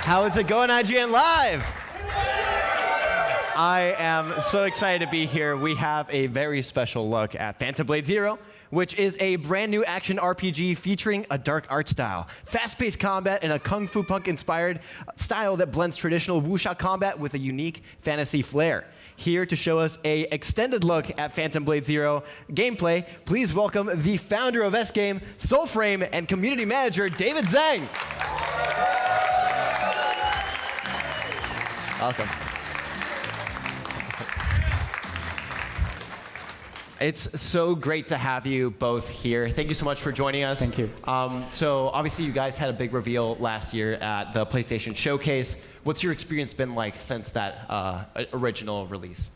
How is it going, IGN Live? I am so excited to be here. We have a very special look at Phantom Blade Zero, which is a brand new action RPG featuring a dark art style, fast-paced combat, and a Kung Fu Punk-inspired style that blends traditional wuxia combat with a unique fantasy flair. Here to show us a extended look at Phantom Blade Zero gameplay, please welcome the founder of S-Game, Soulframe, and community manager, David Zhang. Welcome. It's so great to have you both here. Thank you so much for joining us. Thank you. So obviously you guys had a big reveal last year at the PlayStation Showcase. What's your experience been like since that original release?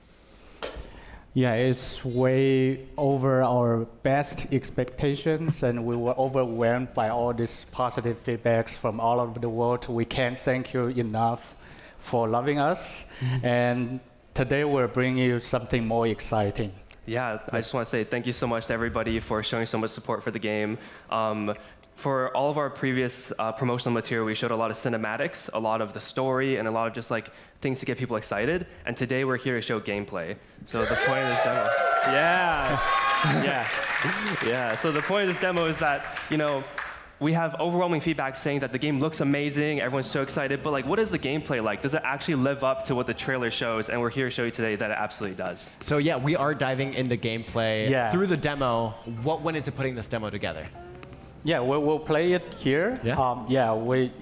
Yeah, it's way over our best expectations, and we were overwhelmed by all these positive feedbacks from all over the world. We can't thank you enough for loving us. And today we're bringing you something more exciting. Yeah, I just want to say thank you so much to everybody for showing so much support for the game. For all of our previous promotional material, we showed a lot of cinematics, a lot of the story, and a lot of just like things to get people excited. And today we're here to show gameplay. So the point of this demo, yeah. So the point of this demo is that, you know, we have overwhelming feedback saying that the game looks amazing, everyone's so excited, but like, what is the gameplay like? Does it actually live up to what the trailer shows? And we're here to show you today that it absolutely does. So yeah, we are diving into gameplay. Yeah. Through the demo, what went into putting this demo together? Yeah, we'll play it here. Yeah.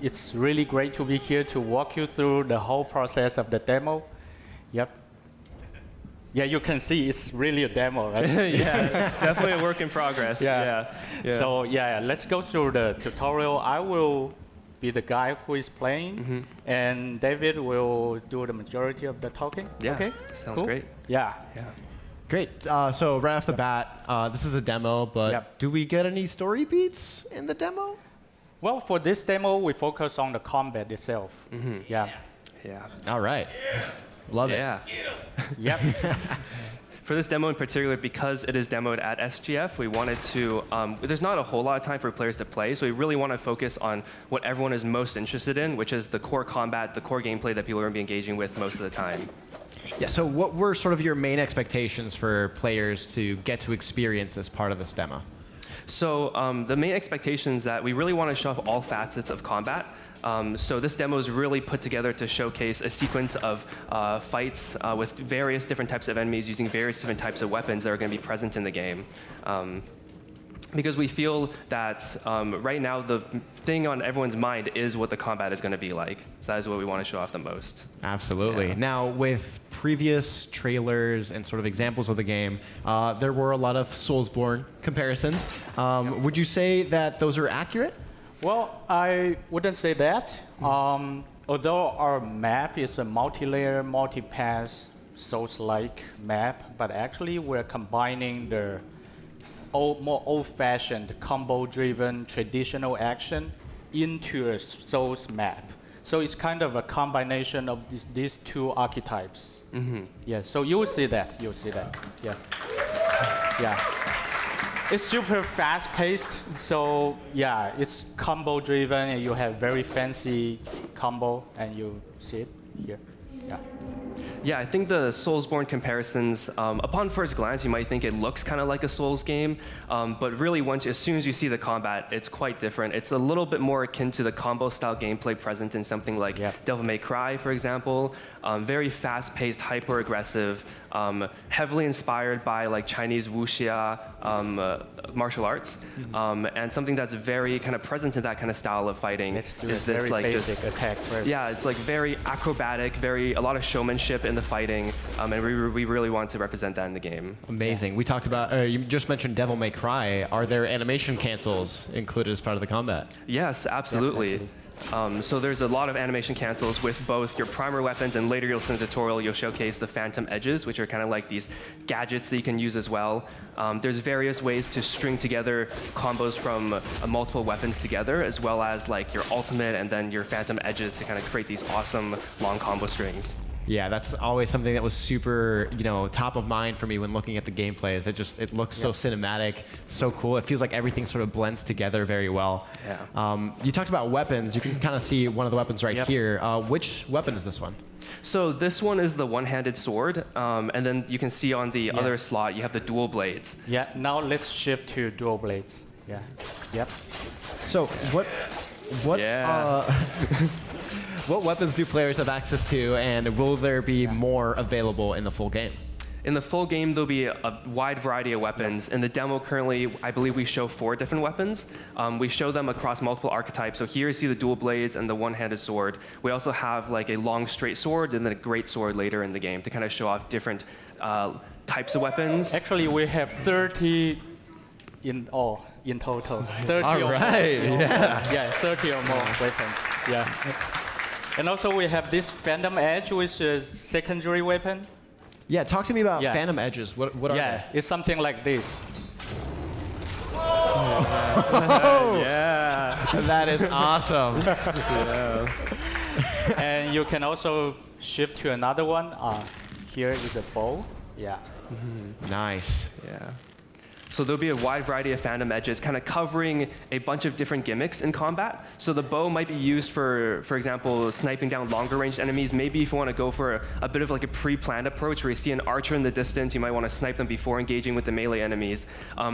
It's really great to be here to walk you through the whole process of the demo. Yep. Yeah, you can see it's really a demo, right? Yeah, definitely a work in progress. Yeah. So yeah, let's go through the tutorial. I will be the guy who is playing, and David will do the majority of the talking. Yeah, okay? sounds Cool? great. Yeah. Great. So right off the bat, this is a demo, but do we get any story beats in the demo? Well, for this demo, we focus on the combat itself. Yeah. All right. Love it. Yep. For this demo in particular, because it is demoed at SGF, we wanted to, there's not a whole lot of time for players to play, so we really want to focus on what everyone is most interested in, which is the core combat, the core gameplay that people are going to be engaging with most of the time. Yeah, so what were sort of your main expectations for players to get to experience as part of this demo? So the main expectations that we really want to show off all facets of combat. So this demo is really put together to showcase a sequence of fights with various different types of enemies using various different types of weapons that are going to be present in the game. Because we feel that right now the thing on everyone's mind is what the combat is going to be like. So that is what we want to show off the most. Absolutely. Yeah. Now, with previous trailers and sort of examples of the game, there were a lot of Soulsborne comparisons. Would you say that those are accurate? Well, I wouldn't say that. Although our map is a multi-layer, multi-pass, Souls-like map, but actually we're combining the more old-fashioned, combo-driven, traditional action into a Souls map. So it's kind of a combination of these two archetypes. Yeah, so you'll see that. Yeah. It's super fast-paced, so yeah, it's combo-driven, and you have very fancy combo, and you see it here. Yeah, I think the Soulsborne comparisons, upon first glance, you might think it looks kind of like a Souls game, but really, as soon as you see the combat, it's quite different. It's a little bit more akin to the combo-style gameplay present in something like Devil May Cry, for example. Very fast-paced, hyper-aggressive, heavily inspired by like Chinese wuxia martial arts, and something that's very kind of present in that kind of style of fighting is this very like basic attack first. Yeah, it's like very acrobatic, a lot of showmanship in the fighting, and we really want to represent that in the game. Amazing. We talked about, you just mentioned Devil May Cry. Are there animation cancels included as part of the combat? Yes, absolutely. Definitely. So there's a lot of animation cancels with both your primary weapons, and later you'll see in the tutorial you'll showcase the Phantom edges, which are kind of like these gadgets that you can use as well. There's various ways to string together combos from multiple weapons together, as well as like your ultimate and then your Phantom edges to kind of create these awesome long combo strings. Yeah, that's always something that was super, top of mind for me when looking at the gameplay. Is it looks so cinematic, so cool. It feels like everything sort of blends together very well. Yeah. You talked about weapons. You can kind of see one of the weapons right here. Which weapon is this one? So this one is the one-handed sword, and then you can see on the other slot you have the dual blades. Yeah, now let's shift to dual blades. Yeah. Yep. So what what weapons do players have access to, and will there be more available in the full game? In the full game, there'll be a wide variety of weapons. In the demo currently, I believe we show 4 different weapons. We show them across multiple archetypes. So here you see the dual blades and the one-handed sword. We also have like a long straight sword and then a great sword later in the game to kind of show off different types of weapons. Actually, we have 30 in total. 30 All or more. right, yeah. Yeah, 30 or more weapons. Yeah. And also we have this Phantom Edge, which is secondary weapon. Yeah, talk to me about Phantom Edges. What are Yeah, they? it's something like this. Yeah. That is awesome. And you can also shift to another one. Here is a bow. Yeah. Nice. Yeah. So there'll be a wide variety of Phantom Edges, kind of covering a bunch of different gimmicks in combat. So the bow might be used for example, sniping down longer range enemies. Maybe if you want to go for a bit of like a pre-planned approach where you see an archer in the distance, you might want to snipe them before engaging with the melee enemies.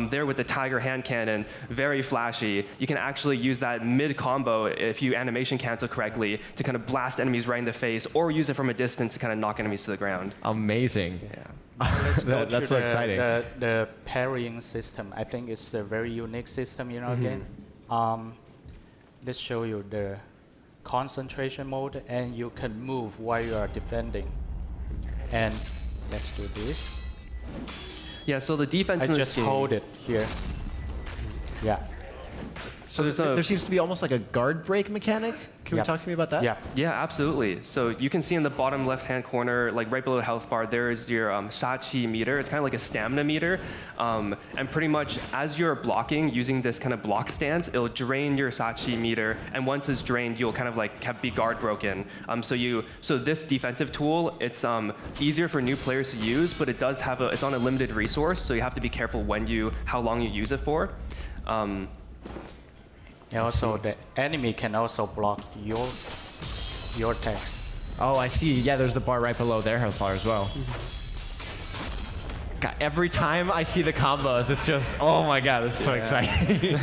There with the Tiger hand cannon, very flashy. You can actually use that mid-combo if you animation cancel correctly to kind of blast enemies right in the face, or use it from a distance to kind of knock enemies to the ground. Amazing. Yeah. That's so exciting. The parrying system. I think it's a very unique system in our game. Let's show you the concentration mode, and you can move while you are defending. And let's do this. Yeah, so the defense I in this just game, hold it here. Yeah. So there seems to be almost like a guard break mechanic. Can you talk to me about that? Yeah. Yeah, absolutely. So you can see in the bottom left-hand corner, like right below the health bar, there is your Shachi meter. It's kind of like a stamina meter. And pretty much as you're blocking using this kind of block stance, it'll drain your Shachi meter. And once it's drained, you'll kind of like be guard broken. So this defensive tool, it's easier for new players to use, but it's on a limited resource. So you have to be careful how long you use it for. And also, the enemy can also block your attacks. Oh, I see. Yeah, there's the bar right below their health bar as well. God, every time I see the combos, it's just, oh my god, this is so exciting.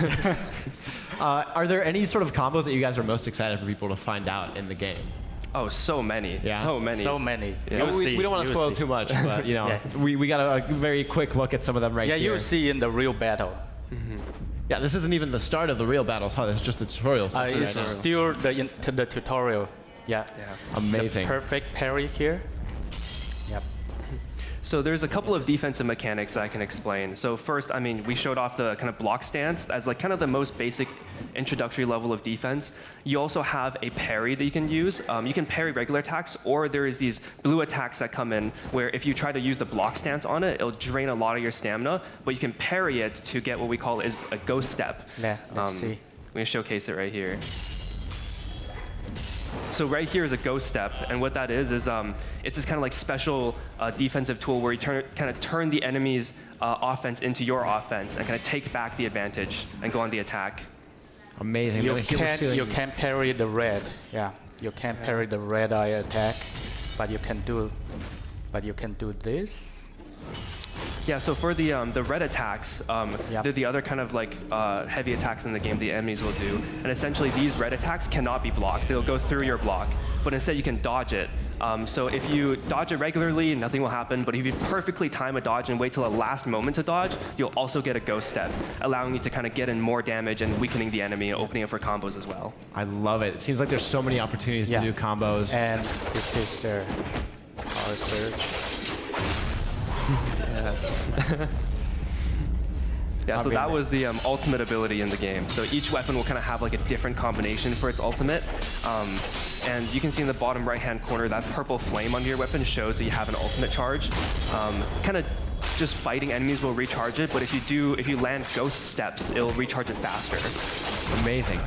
Are there any sort of combos that you guys are most excited for people to find out in the game? Oh, so many. Yeah. So many. So many. Yeah. We don't want to spoil too much, but we got a very quick look at some of them right here. Yeah, you'll see in the real battle. Yeah, this isn't even the start of the real battles. Huh? This is just the tutorial. It's still the tutorial. Yeah. Amazing. The perfect parry here. Yep. So there's a couple of defensive mechanics that I can explain. So first, we showed off the kind of block stance as like kind of the most basic introductory level of defense. You also have a parry that you can use. You can parry regular attacks, or there is these blue attacks that come in where if you try to use the block stance on it, it'll drain a lot of your stamina, but you can parry it to get what we call is a ghost step. Yeah, let's see. I'm going to showcase it right here. So right here is a ghost step, and what that is it's this kind of like special defensive tool where you kind of turn the enemy's offense into your offense and kind of take back the advantage and go on the attack. Amazing. You can't parry the red. Yeah, you can't parry the red eye attack, but you can do this. Yeah, so for the red attacks, they're the other kind of like heavy attacks in the game the enemies will do. And essentially these red attacks cannot be blocked. They'll go through your block, but instead you can dodge it. So if you dodge it regularly, nothing will happen, but if you perfectly time a dodge and wait till the last moment to dodge, you'll also get a ghost step, allowing you to kind of get in more damage and weakening the enemy and opening it for combos as well. I love it. It seems like there's so many opportunities to do combos. And this is the power surge. Yeah, so that was the ultimate ability in the game. So each weapon will kind of have like a different combination for its ultimate. And you can see in the bottom right-hand corner that purple flame under your weapon shows that you have an ultimate charge. Kind of just fighting enemies will recharge it, but if you land ghost steps, it'll recharge it faster. Amazing.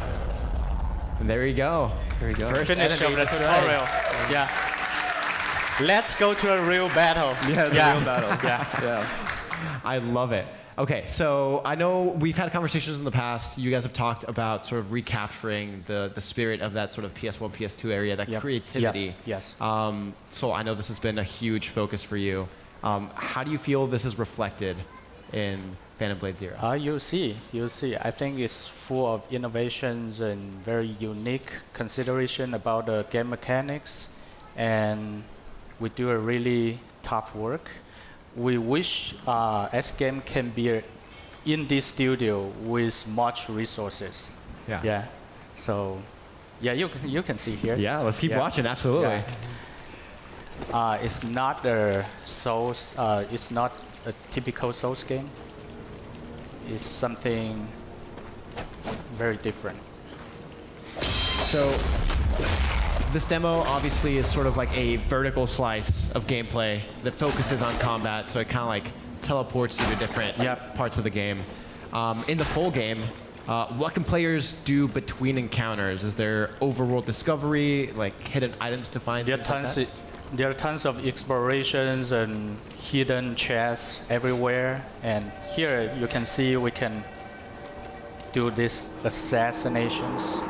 And there you go. There you go. First Finish enemy of the destroyed. tutorial. Yeah. Let's go to a real battle. Yeah, the real battle. Yeah. I love it. Okay, so I know we've had conversations in the past. You guys have talked about sort of recapturing the spirit of that sort of PS1, PS2 area, that creativity. Yep. Yes. So I know this has been a huge focus for you. How do you feel this is reflected in Phantom Blade Zero? You'll see. I think it's full of innovations and very unique consideration about the game mechanics, and we do a really tough work. We wish S game can be in this studio with much resources. Yeah. So, you can see here. Yeah, let's keep watching. Absolutely. Yeah. It's not a Souls. It's not a typical Souls game. It's something very different. So this demo obviously is sort of like a vertical slice of gameplay that focuses on combat, so it kind of like teleports you to different parts of the game. In the full game, what can players do between encounters? Is there overworld discovery, like hidden items to find? There are tons of explorations and hidden chests everywhere. And here you can see we can do these assassinations.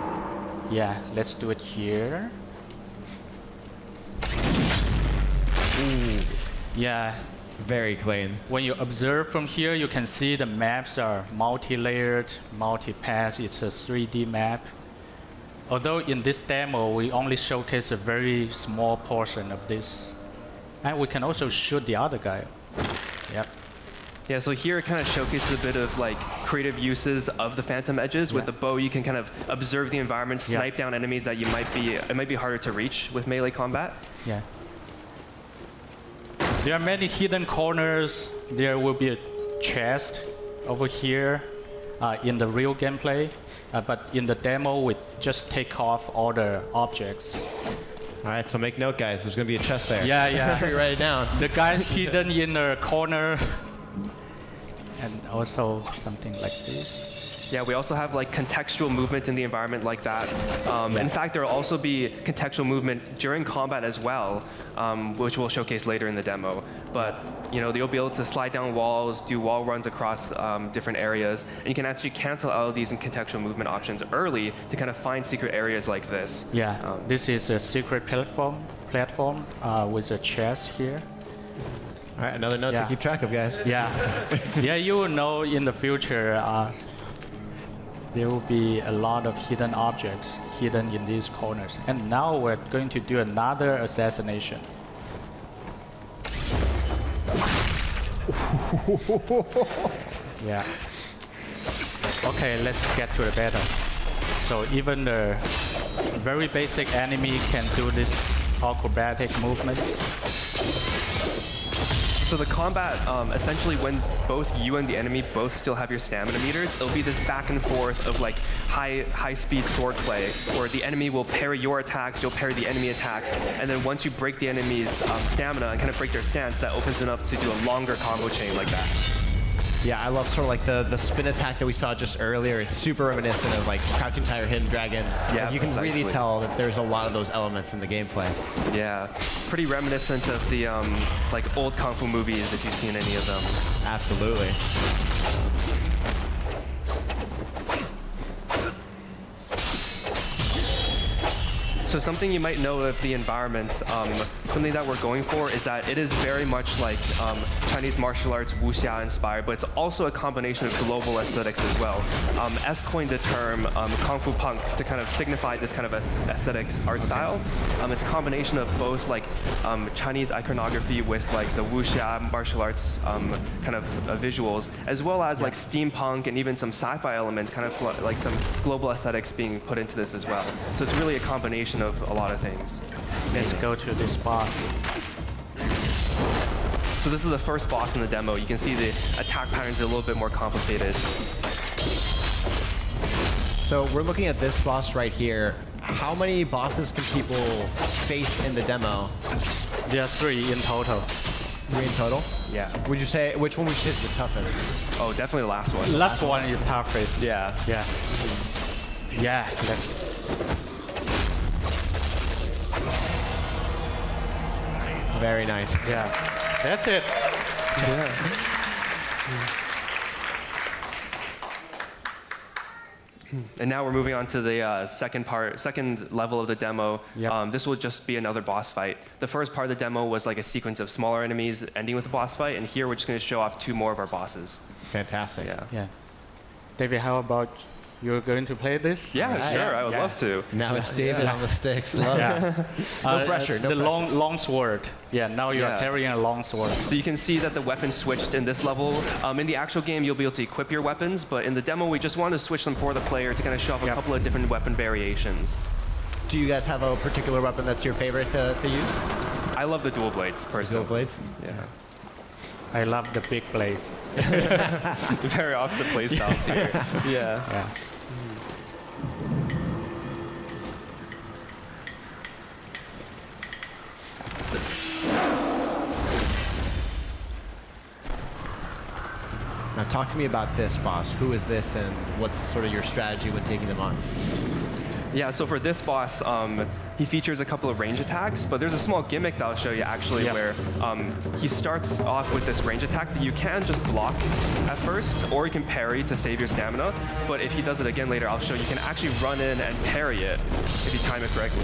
Yeah, let's do it here. Ooh. Yeah. Very clean. When you observe from here, you can see the maps are multi-layered, multi-path. It's a 3D map. Although in this demo, we only showcase a very small portion of this. And we can also shoot the other guy. Yep. Yeah, so here it kind of showcases a bit of like creative uses of the Phantom Edges. With the bow, you can kind of observe the environment, snipe down enemies that it might be harder to reach with melee combat. Yeah. There are many hidden corners. There will be a chest over here in the real gameplay. But in the demo, we just take off all the objects. All right, so make note, guys. There's going to be a chest there. Yeah. Make sure you write it down. The guy's hidden in a corner. And also something like this. Yeah, we also have like contextual movement in the environment like that. In fact, there will also be contextual movement during combat as well, which we'll showcase later in the demo. But you'll be able to slide down walls, do wall runs across different areas, and you can actually cancel out of these contextual movement options early to kind of find secret areas like this. Yeah, this is a secret platform with a chest here. All right, another note to keep track of, guys. Yeah, you will know in the future there will be a lot of hidden objects hidden in these corners. And now we're going to do another assassination. Yeah. Okay, let's get to the battle. So even the very basic enemy can do this acrobatic movements. So the combat, essentially when both you and the enemy both still have your stamina meters, it'll be this back and forth of like high speed sword play, where the enemy will parry your attacks, you'll parry the enemy attacks, and then once you break the enemy's stamina and kind of break their stance, that opens it up to do a longer combo chain like that. Yeah, I love sort of like the spin attack that we saw just earlier. It's super reminiscent of like Crouching Tiger, Hidden Dragon. Yeah, like, you can really tell that there's a lot of those elements in the gameplay. Yeah, pretty reminiscent of the like old Kung Fu movies if you've seen any of them. Absolutely. So something you might know of the environment, something that we're going for is that it is very much like Chinese martial arts wuxia inspired, but it's also a combination of global aesthetics as well. S coined the term Kung Fu Punk to kind of signify this kind of aesthetics art style. It's a combination of both like Chinese iconography with like the wuxia martial arts kind of visuals, as well as like steampunk and even some sci-fi elements, kind of like some global aesthetics being put into this as well. So it's really a combination of a lot of things. Let's go to this boss. So this is the first boss in the demo. You can see the attack patterns are a little bit more complicated. So we're looking at this boss right here. How many bosses can people face in the demo? There are 3 in total. 3 in total? Yeah. Would you say, which one would you say is the toughest? Oh, definitely the last one. Last one is toughest. Yeah. Yeah, let's... Very nice. Yeah, that's it. And now we're moving on to the second level of the demo. Yep. This will just be another boss fight. The first part of the demo was like a sequence of smaller enemies ending with a boss fight, and here we're just going to show off 2 more of our bosses. Fantastic. Yeah. Yeah. David, how about you're going to play this? Yeah, Alright. sure. I would love to. Now it's David on the sticks. Love it. No pressure. No the pressure. long sword. Yeah, now you're Yeah. carrying a long sword. So you can see that the weapon switched in this level. In the actual game, you'll be able to equip your weapons, but in the demo, we just wanted to switch them for the player to kind of show off a couple of different weapon variations. Do you guys have a particular weapon that's your favorite to use? I love the dual blades, personally. Dual blades? Yeah. I love the big blades. Very opposite play styles here. Yeah. Yeah. Now talk to me about this boss. Who is this and what's sort of your strategy when taking them on? Yeah, so for this boss, he features a couple of range attacks, but there's a small gimmick that I'll show you actually where he starts off with this range attack that you can just block at first, or you can parry to save your stamina. But if he does it again later, I'll show you can actually run in and parry it if you time it correctly.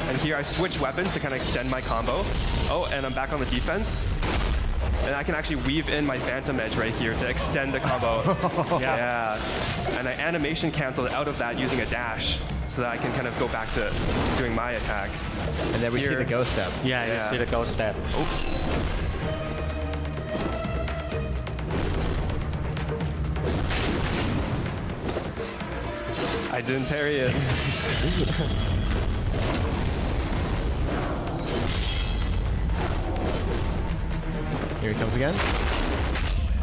And here I switch weapons to kind of extend my combo. Oh, and I'm back on the defense. And I can actually weave in my Phantom Edge right here to extend the combo. Yeah. And I animation canceled out of that using a dash so that I can kind of go back to doing my attack. And then we see Here. the ghost step. Yeah, Yeah. you see the ghost step. I didn't parry it. Here he comes again.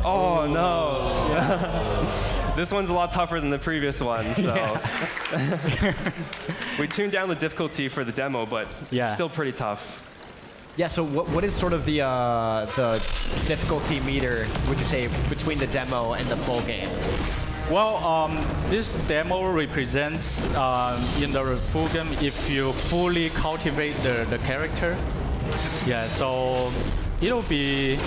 Oh, no. This one's a lot tougher than the previous one, so. We tuned down the difficulty for the demo, but Yeah. still pretty tough. Yeah, so what is sort of the difficulty meter, would you say, between the demo and the full game? Well, this demo represents in the full game if you fully cultivate the character. Yeah, so it'll be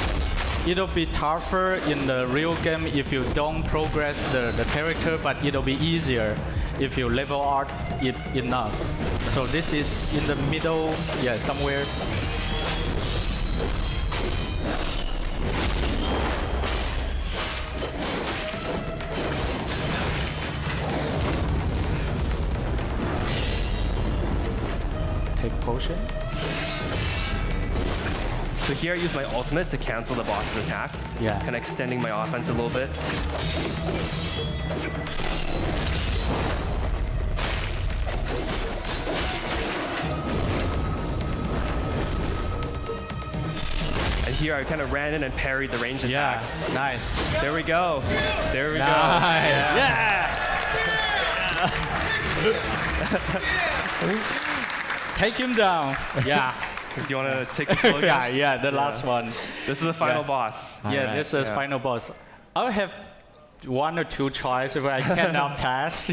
tougher in the real game if you don't progress the character, but it'll be easier if you level up it enough. So this is in the middle, yeah, somewhere. Take potion. So here I use my ultimate to cancel the boss's attack. Yeah. Kind of extending my offense a little bit. And here I kind of ran in and parried the range attack. Yeah, nice. There we go. There we go. Yeah. Take him down. Yeah. Do you want to take a look? Yeah, the last one. This is the final Yeah. boss. Yeah, right, this is yeah. final boss. I'll have 1 or 2 tries if I cannot pass.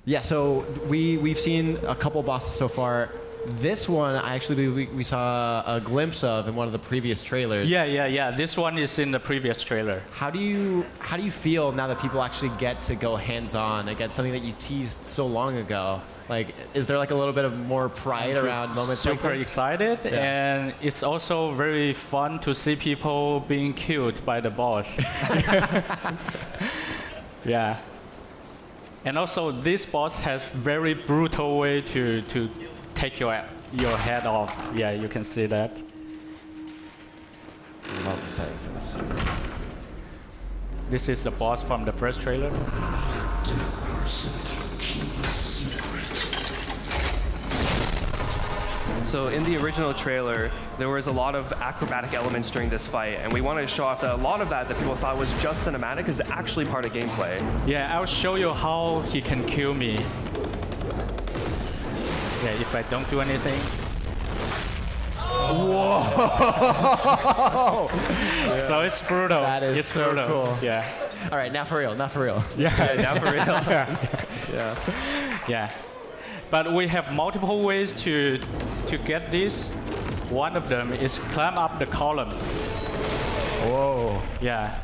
Yeah, so we've seen a couple bosses so far. This one, I actually believe we saw a glimpse of in one of the previous trailers. Yeah. This one is in the previous trailer. How do you feel now that people actually get to go hands-on against something that you teased so long ago? Like, is there like a little bit of more pride around moments like Super this? excited, Yeah. and it's also very fun to see people being killed by the boss. Yeah. And also, this boss has very brutal way to take your head off. Yeah, you can see that. Love the setting for this. This is the boss from the first trailer. So in the original trailer, there was a lot of acrobatic elements during this fight, and we wanted to show off that a lot of that people thought was just cinematic is actually part of gameplay. Yeah, I'll show you how he can kill me. Yeah, if I don't do anything. Whoa! So it's brutal. That is it's so brutal. cool. Yeah. All right, now for real. Yeah, now for real. Yeah. But we have multiple ways to get this. One of them is climb up the column. Whoa. Yeah.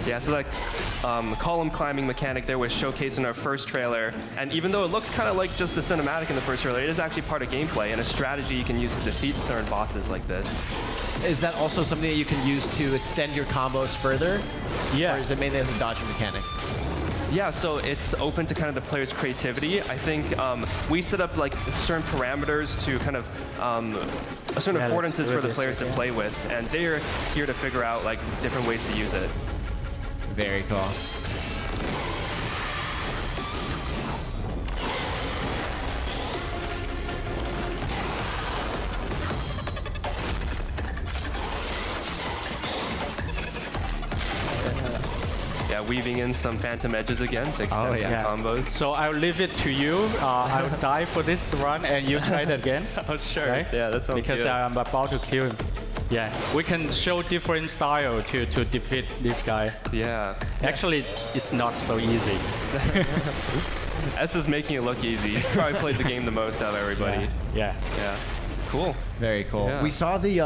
Yeah, so that column climbing mechanic there was showcased in our first trailer. And even though it looks kind of like just a cinematic in the first trailer, it is actually part of gameplay and a strategy you can use to defeat certain bosses like this. Is that also something that you can use to extend your combos further? Yeah. Or is it mainly as a dodging mechanic? Yeah, so it's open to kind of the player's creativity. I think we set up like certain parameters to kind of certain affordances for the players to play with, and they're here to figure out like different ways to use it. Very cool. Yeah, weaving in some phantom edges again to extend some combos. So I'll leave it to you. I'll die for this run, and you try it again. Oh, sure. Right? Yeah, that sounds because good. I'm about to kill him. Yeah, we can show different style to defeat this guy. Yeah. Actually, it's not so easy. S is making it look easy. He's probably played the game the most out of everybody. Yeah. Yeah. Cool. Very cool. Yeah. We saw the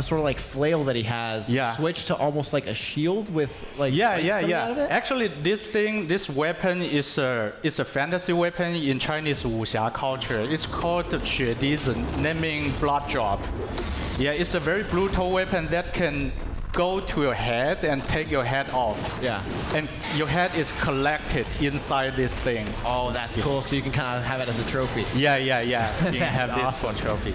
sort of like flail that he has switch to almost like a shield with like spikes coming out of it. Actually, this weapon is a fantasy weapon in Chinese wuxia culture. It's called 血滴子, naming blood drop. Yeah, it's a very brutal weapon that can go to your head and take your head off. Yeah. And your head is collected inside this thing. Oh, that's cool. So you can kind of have it as a trophy. Yeah. You can have this awesome. for trophy.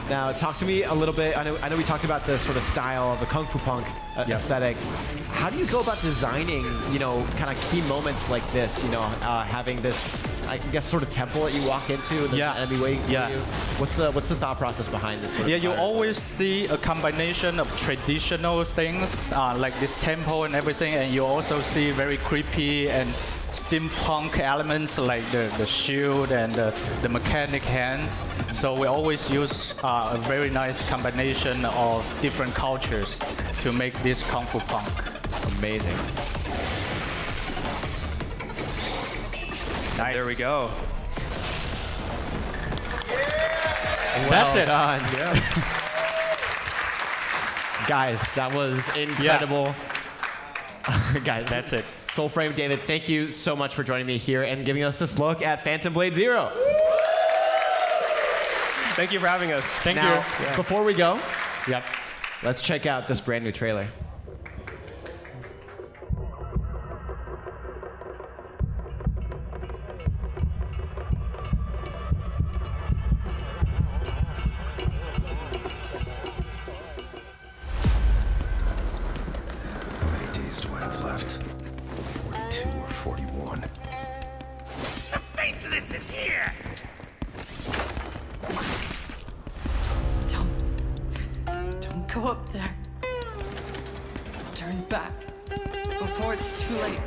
Now, talk to me a little bit. I know we talked about the sort of style, the Kung Fu Punk aesthetic. How do you go about designing, kind of key moments like this? Having this, I guess, sort of temple that you walk into and there's an enemy waiting for you. What's the thought process behind this? Sort of You always see a combination of traditional things like this temple and everything, and you also see very creepy and steampunk elements like the shield and the mechanic hands. So we always use a very nice combination of different cultures to make this Kung Fu Punk. Amazing. Nice. There we go. That's it. Done. Guys, that was incredible. Guys, That's it. Soulframe, David, thank you so much for joining me here and giving us this look at Phantom Blade Zero. Thank you for having us. Thank Now, you. before we go, Yep. let's check out this brand new trailer. How many days do I have left? 42 or 41. The face of this is here! Don't go up there. Turn back before it's too late.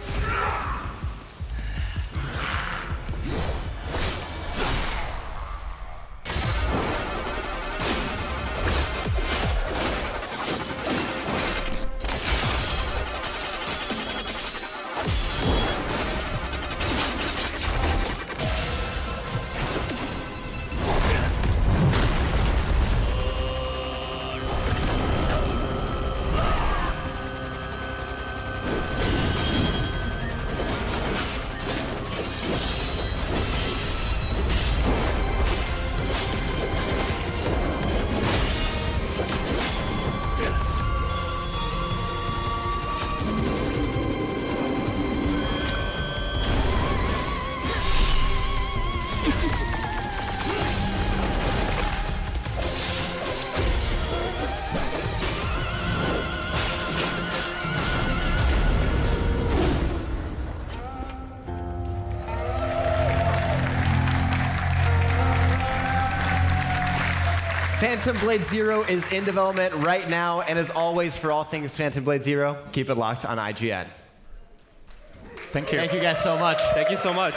Phantom Blade Zero is in development right now, and as always, for all things Phantom Blade Zero, keep it locked on IGN. Thank you. Thank you guys so much. Thank you so much.